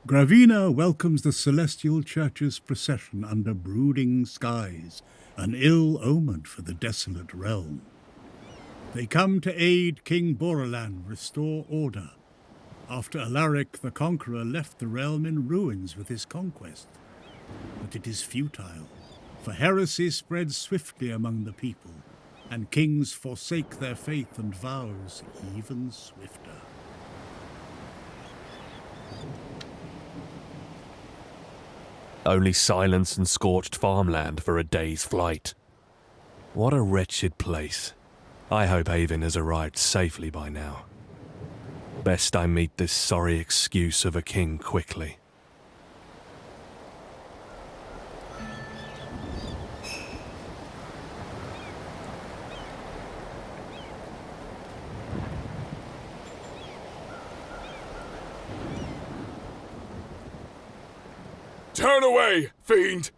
Gravina welcomes the Celestial Church's procession under brooding skies, an ill omen for the desolate realm. They come to aid King Boralan restore order, after Alaric the Conqueror left the realm in ruins with his conquest. But it is futile, for heresy spreads swiftly among the people, and kings forsake their faith and vows even swifter. Only silence and scorched farmland for a day's flight. What a wretched place. I hope Avon has arrived safely by now. Best I meet this sorry excuse of a king quickly. Turn away, fiend!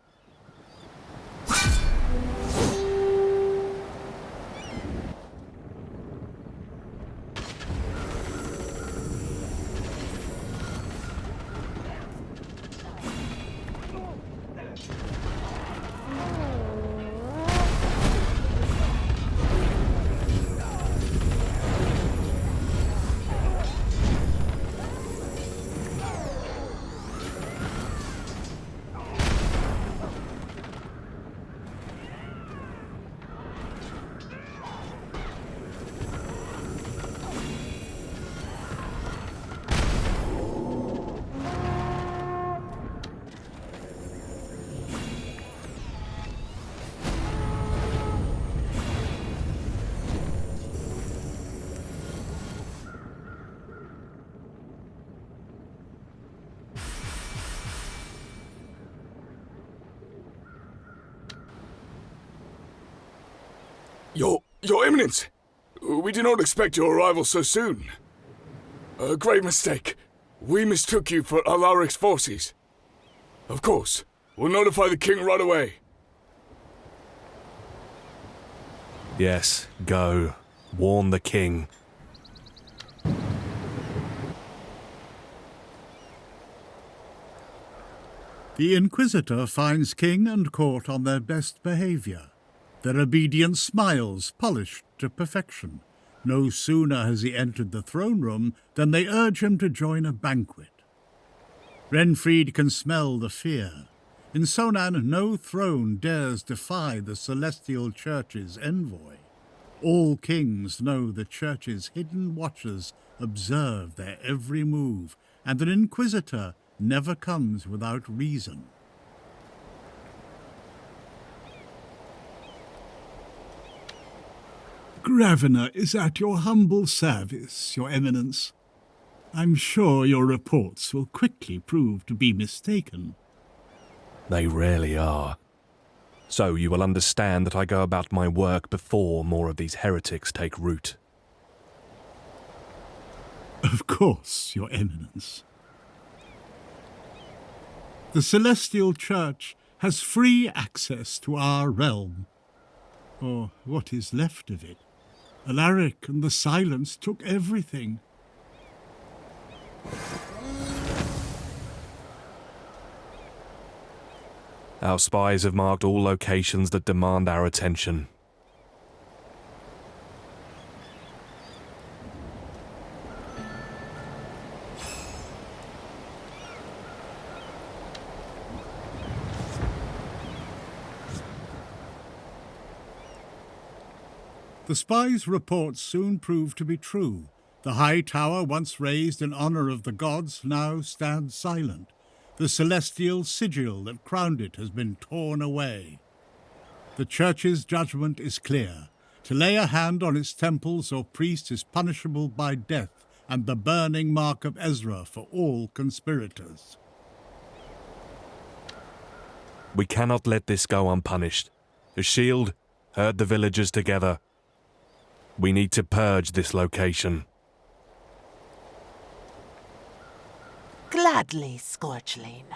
Your Eminence! We did not expect your arrival so soon. A grave mistake. We mistook you for Alaric's forces. Of course, we'll notify the king right away. Yes, go. Warn the king. The Inquisitor finds king and court on their best behavior, their obedient smiles polished to perfection. No sooner has he entered the throne room than they urge him to join a banquet. Renfried can smell the fear. In Sonan, no throne dares defy the Celestial Church's envoy. All kings know the Church's hidden watchers observe their every move, and an Inquisitor never comes without reason. Gravina is at your humble service, Your Eminence. I'm sure your reports will quickly prove to be mistaken. They rarely are. So you will understand that I go about my work before more of these heretics take root. Of course, Your Eminence. The Celestial Church has free access to our realm, or what is left of it. Alaric and the Silence took everything. Our spies have marked all locations that demand our attention. The spies' reports soon proved to be true. The high tower, once raised in honor of the gods, now stands silent. The celestial sigil that crowned it has been torn away. The Church's judgment is clear. To lay a hand on its temples or priest is punishable by death, and the burning mark of Ezra for all conspirators. We cannot let this go unpunished. The shield herd the villagers together. We need to purge this location. Gladly, Scorchling.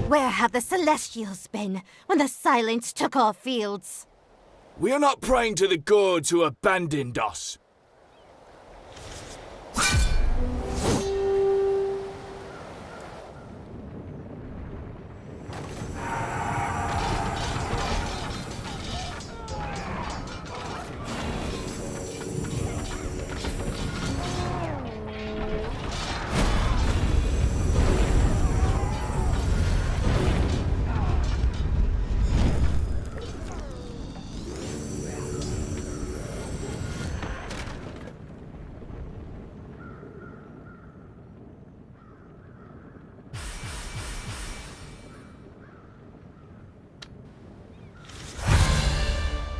Where have the Celestials been when the Silence took our fields? We are not praying to the gods who abandoned us.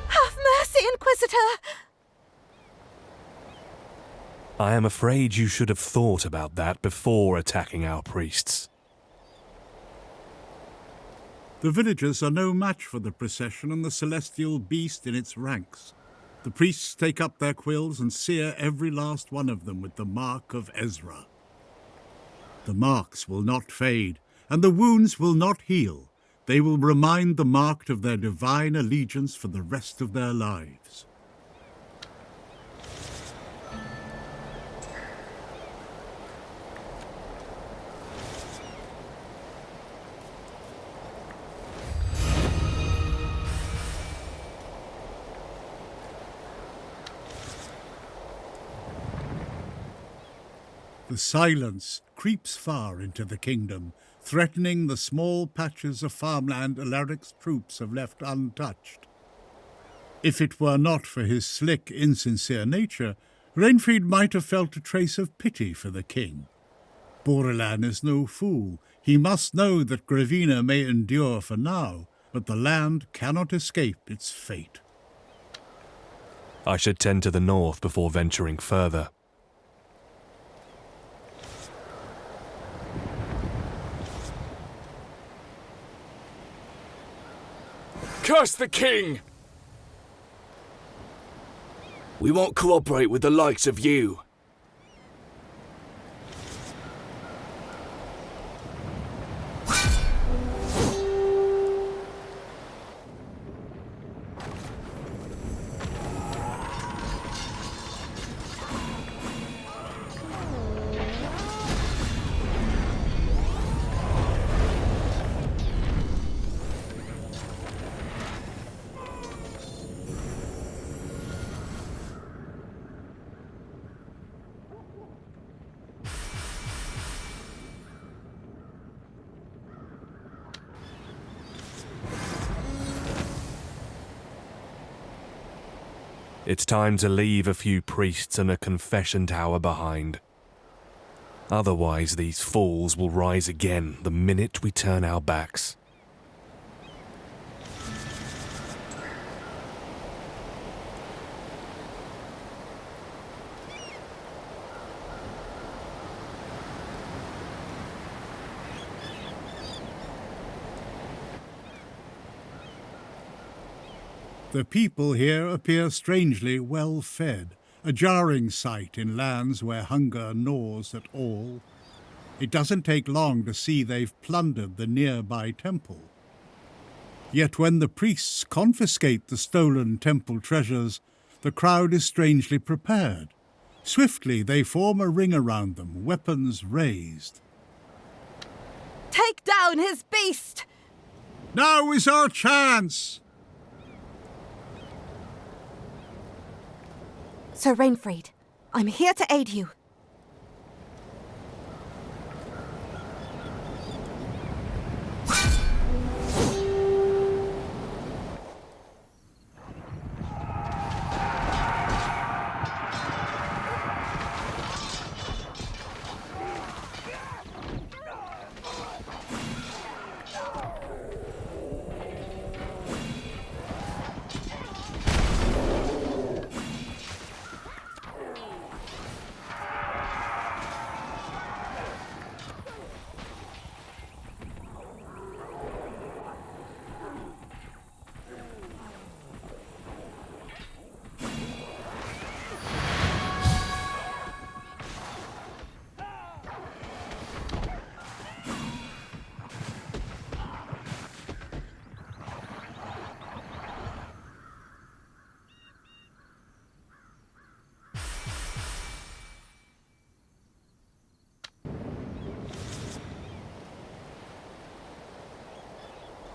Have mercy, Inquisitor! I am afraid you should have thought about that before attacking our priests. The villagers are no match for the procession and the celestial beast in its ranks. The priests take up their quills and sear every last one of them with the mark of Ezra. The marks will not fade, and the wounds will not heal. They will remind the marked of their divine allegiance for the rest of their lives. The silence creeps far into the kingdom, threatening the small patches of farmland Alaric's troops have left untouched. If it were not for his slick, insincere nature, Rainfried might have felt a trace of pity for the king. Borrelan is no fool. He must know that Gravina may endure for now, but the land cannot escape its fate. I should tend to the north before venturing further. Curse the king! We won't cooperate with the likes of you. It's time to leave a few priests and a confession tower behind. Otherwise, these fools will rise again the minute we turn our backs. The people here appear strangely well-fed, a jarring sight in lands where hunger gnaws at all. It doesn't take long to see they've plundered the nearby temple. Yet when the priests confiscate the stolen temple treasures, the crowd is strangely prepared. Swiftly they form a ring around them, weapons raised. Take down his beast! Now is our chance! Sir Rainfried, I'm here to aid you.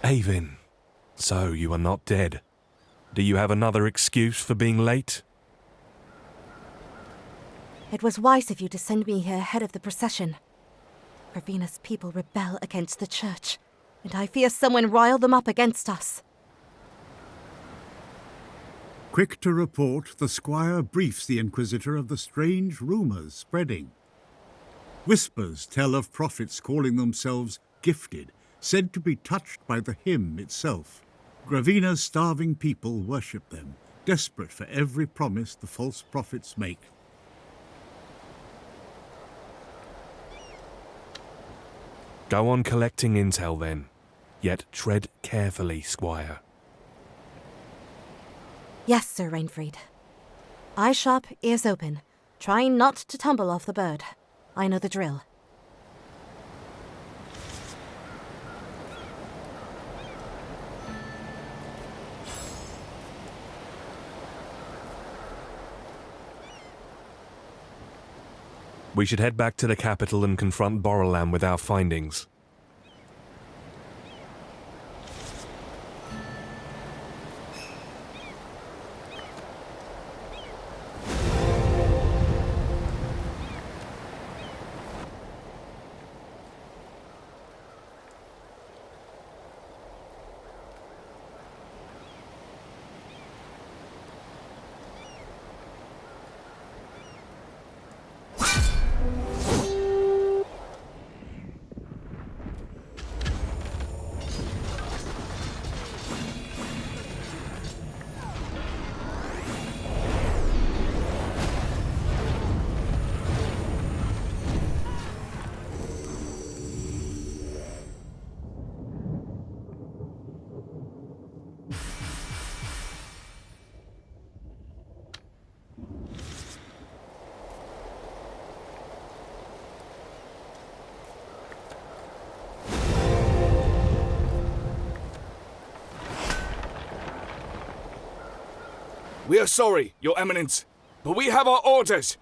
Avin, so you are not dead. Do you have another excuse for being late? It was wise of you to send me here ahead of the procession. Ravina's people rebel against the church, and I fear someone riled them up against us. Quick to report, the squire briefs the Inquisitor of the strange rumours spreading. Whispers tell of prophets calling themselves gifted, said to be touched by the hymn itself. Gravina's starving people worship them, desperate for every promise the false prophets make. Go on collecting intel then, yet tread carefully, squire. Yes, Sir Rainfried. Eye sharp, ears open, trying not to tumble off the bird. I know the drill. We should head back to the capital and confront Borolam with our findings. We are sorry, Your Eminence, but we have our orders.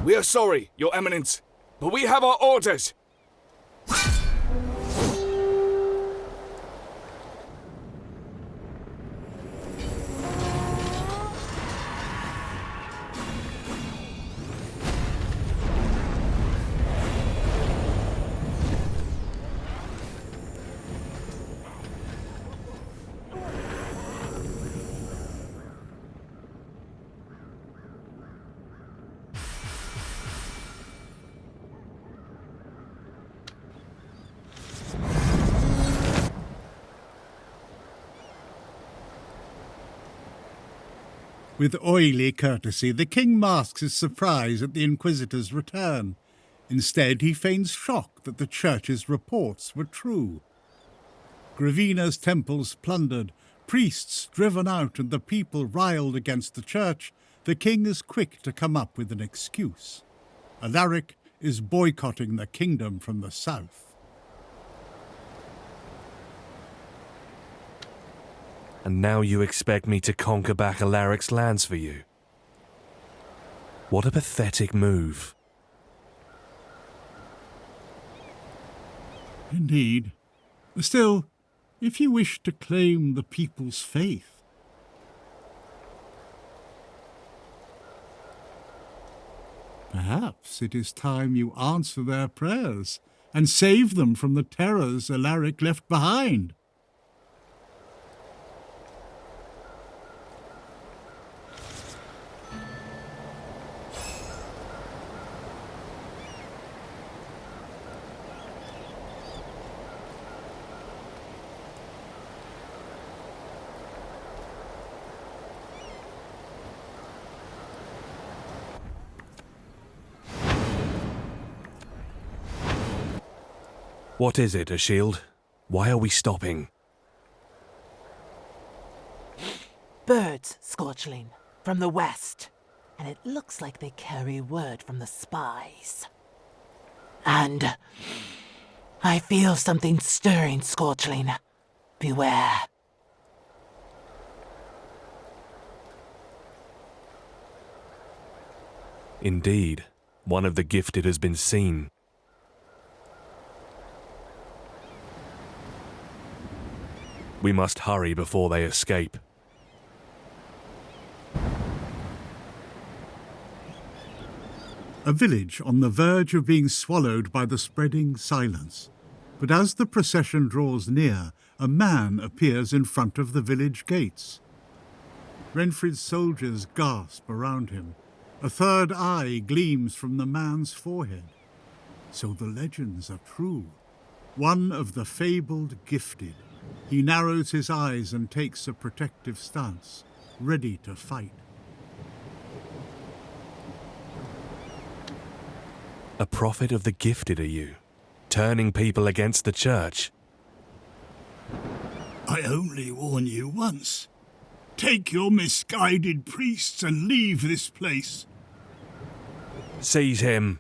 We are sorry, Your Eminence, but we have our orders. With oily courtesy, the king masks his surprise at the Inquisitor's return. Instead, he feigns shock that the church's reports were true. Gravina's temples plundered, priests driven out, and the people riled against the church. The king is quick to come up with an excuse. Alaric is boycotting the kingdom from the south. And now you expect me to conquer back Alaric's lands for you? What a pathetic move. Indeed. Still, if you wish to claim the people's faith, perhaps it is time you answer their prayers and save them from the terrors Alaric left behind. What is it, Ashield? Why are we stopping? Birds, Scorchling, from the west. And it looks like they carry word from the spies. And I feel something stirring, Scorchling. Beware. Indeed, one of the gifted has been seen. We must hurry before they escape. A village on the verge of being swallowed by the spreading silence. But as the procession draws near, a man appears in front of the village gates. Renfrid's soldiers gasp around him. A third eye gleams from the man's forehead. So the legends are true. One of the fabled gifted. He narrows his eyes and takes a protective stance, ready to fight. A prophet of the gifted are you, turning people against the church. I only warn you once. Take your misguided priests and leave this place. Seize him.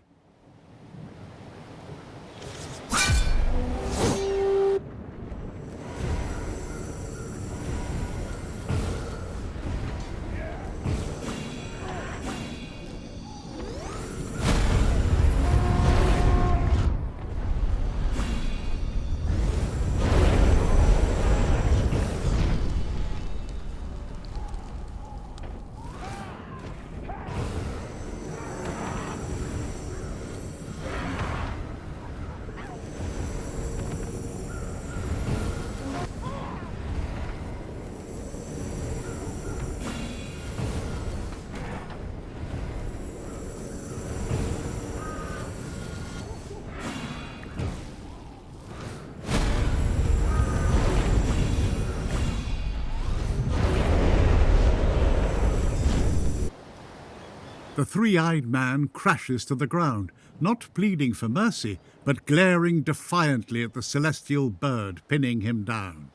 The three-eyed man crashes to the ground, not pleading for mercy, but glaring defiantly at the celestial bird pinning him down.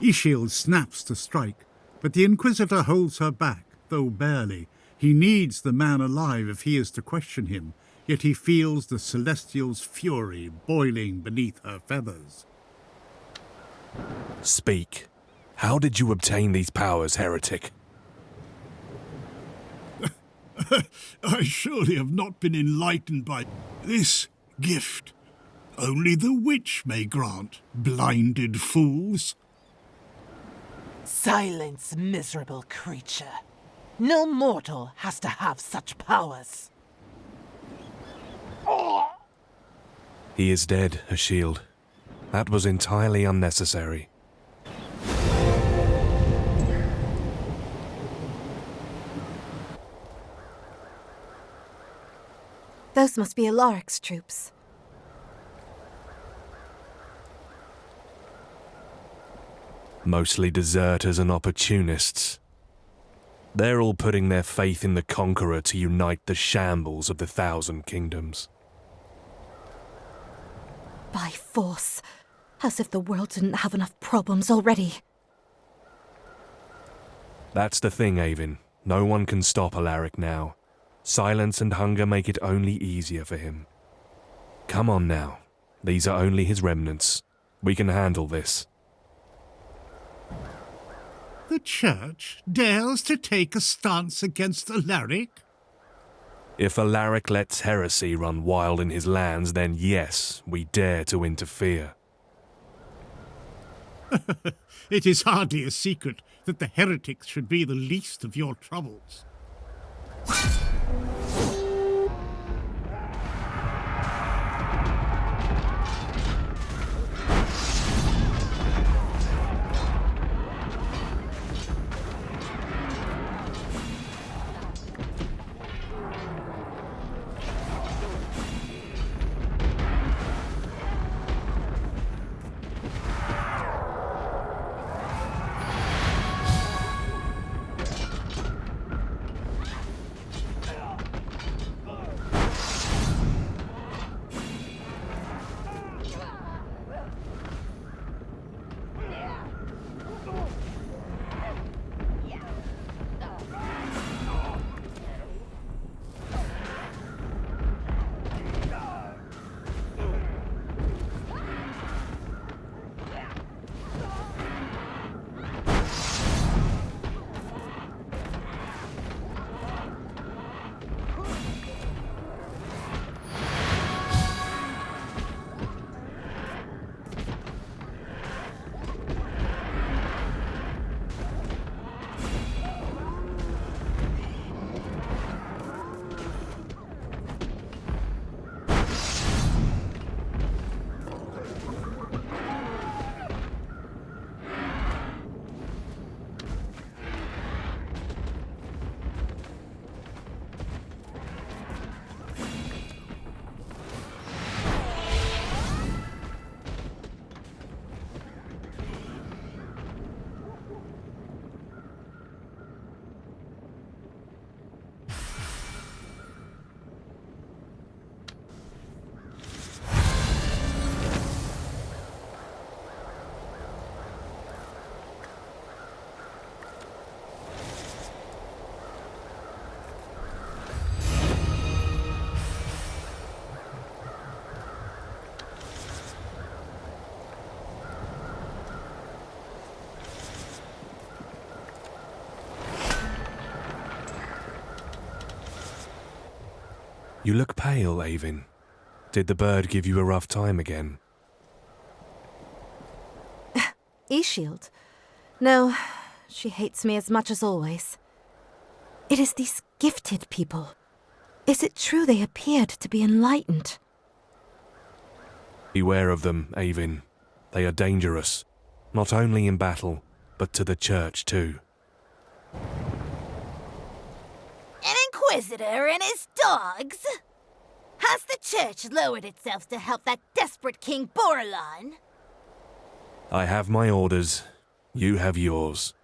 Ishield snaps to strike, but the Inquisitor holds her back, though barely. He needs the man alive if he is to question him, yet he feels the celestial's fury boiling beneath her feathers. Speak. How did you obtain these powers, heretic? I surely have not been enlightened by this gift. Only the witch may grant, blinded fools. Silence, miserable creature. No mortal has to have such powers. He is dead, Ashield. That was entirely unnecessary. Those must be Alaric's troops. Mostly deserters and opportunists. They're all putting their faith in the Conqueror to unite the shambles of the Thousand Kingdoms. By force. As if the world didn't have enough problems already. That's the thing, Avin. No one can stop Alaric now. Silence and hunger make it only easier for him. Come on now. These are only his remnants. We can handle this. The Church dares to take a stance against Alaric? If Alaric lets heresy run wild in his lands, then yes, we dare to interfere. It is hardly a secret that the heretics should be the least of your troubles. You look pale, Avin. Did the bird give you a rough time again? E-Shield? No, she hates me as much as always. It is these gifted people. Is it true they appeared to be enlightened? Beware of them, Avin. They are dangerous, not only in battle, but to the church too. An inquisitor and his dogs? Has the church lowered itself to help that desperate King Borelon? I have my orders. You have yours.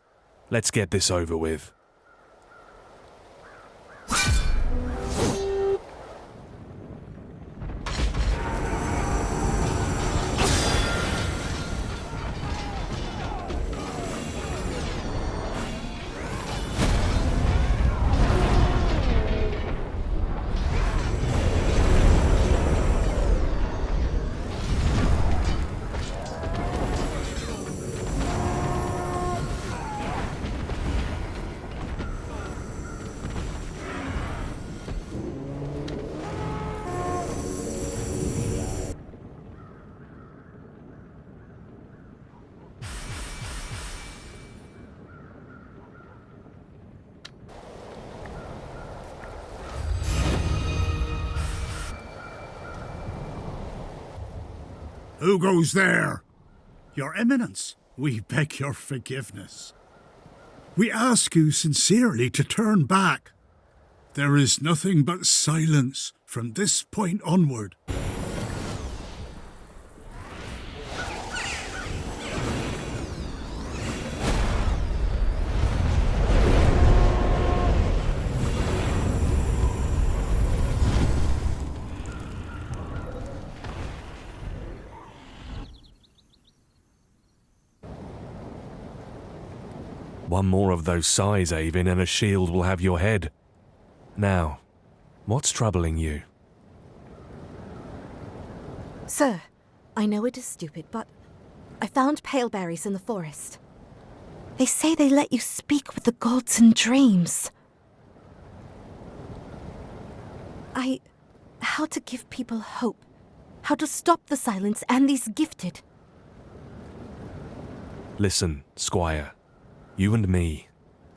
Let's get this over with. Who goes there? Your Eminence, we beg your forgiveness. We ask you sincerely to turn back. There is nothing but silence from this point onward. One more of those sighs, Avin, and a shield will have your head. Now, what's troubling you? Sir, I know it is stupid, but I found paleberries in the forest. They say they let you speak with the gods in dreams. How to give people hope. How to stop the silence and these gifted. Listen, Squire. You and me,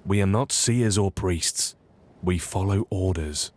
we are not seers or priests. We follow orders.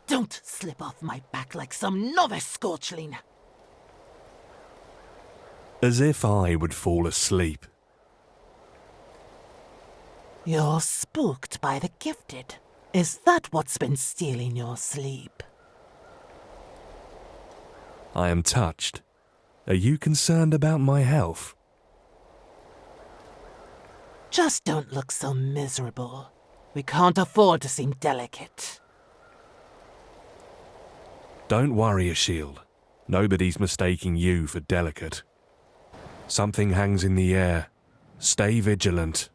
Don't slip off my back like some novice, Scorchling. As if I would fall asleep. You're spooked by the gifted. Is that what's been stealing your sleep? I am touched. Are you concerned about my health? Just don't look so miserable. We can't afford to seem delicate. Don't worry, Ashield. Nobody's mistaking you for delicate. Something hangs in the air. Stay vigilant.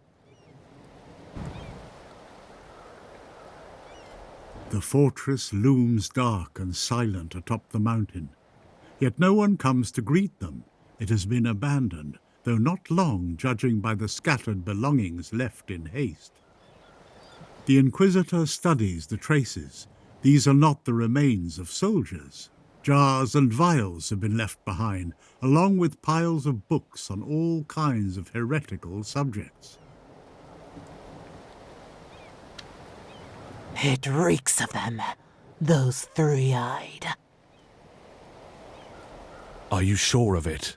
The fortress looms dark and silent atop the mountain. Yet no one comes to greet them. It has been abandoned, though not long, judging by the scattered belongings left in haste. The Inquisitor studies the traces. These are not the remains of soldiers. Jars and vials have been left behind, along with piles of books on all kinds of heretical subjects. It reeks of them, those three-eyed. Are you sure of it?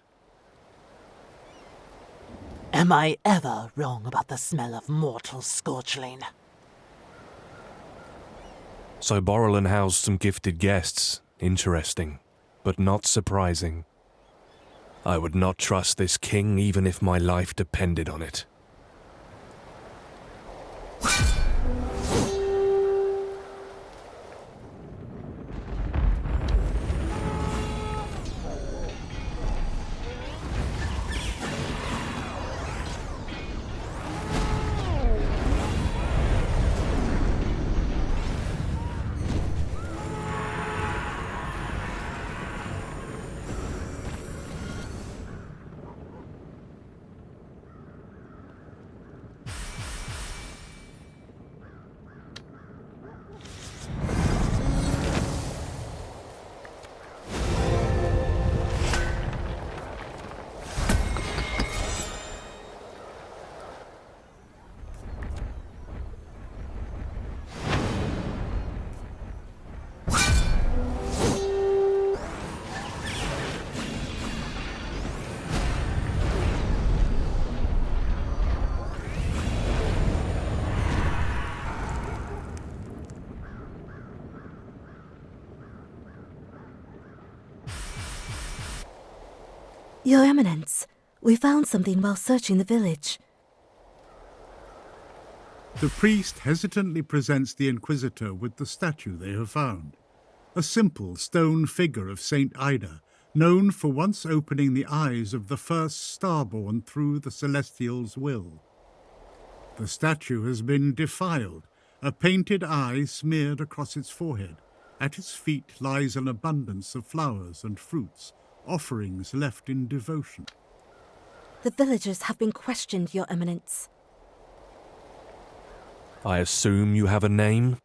Am I ever wrong about the smell of mortal, Scorchling? So Borrelin housed some gifted guests. Interesting, but not surprising. I would not trust this king even if my life depended on it. Your Eminence, we found something while searching the village. The priest hesitantly presents the Inquisitor with the statue they have found. A simple stone figure of Saint Ida, known for once opening the eyes of the first star-born through the Celestial's will. The statue has been defiled, a painted eye smeared across its forehead. At its feet lies an abundance of flowers and fruits, offerings left in devotion. The villagers have been questioned, Your Eminence. I assume you have a name?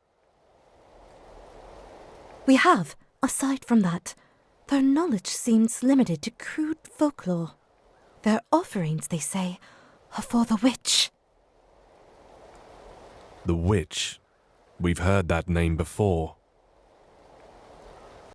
We have. Aside from that, their knowledge seems limited to crude folklore. Their offerings, they say, are for the witch. The witch? We've heard that name before.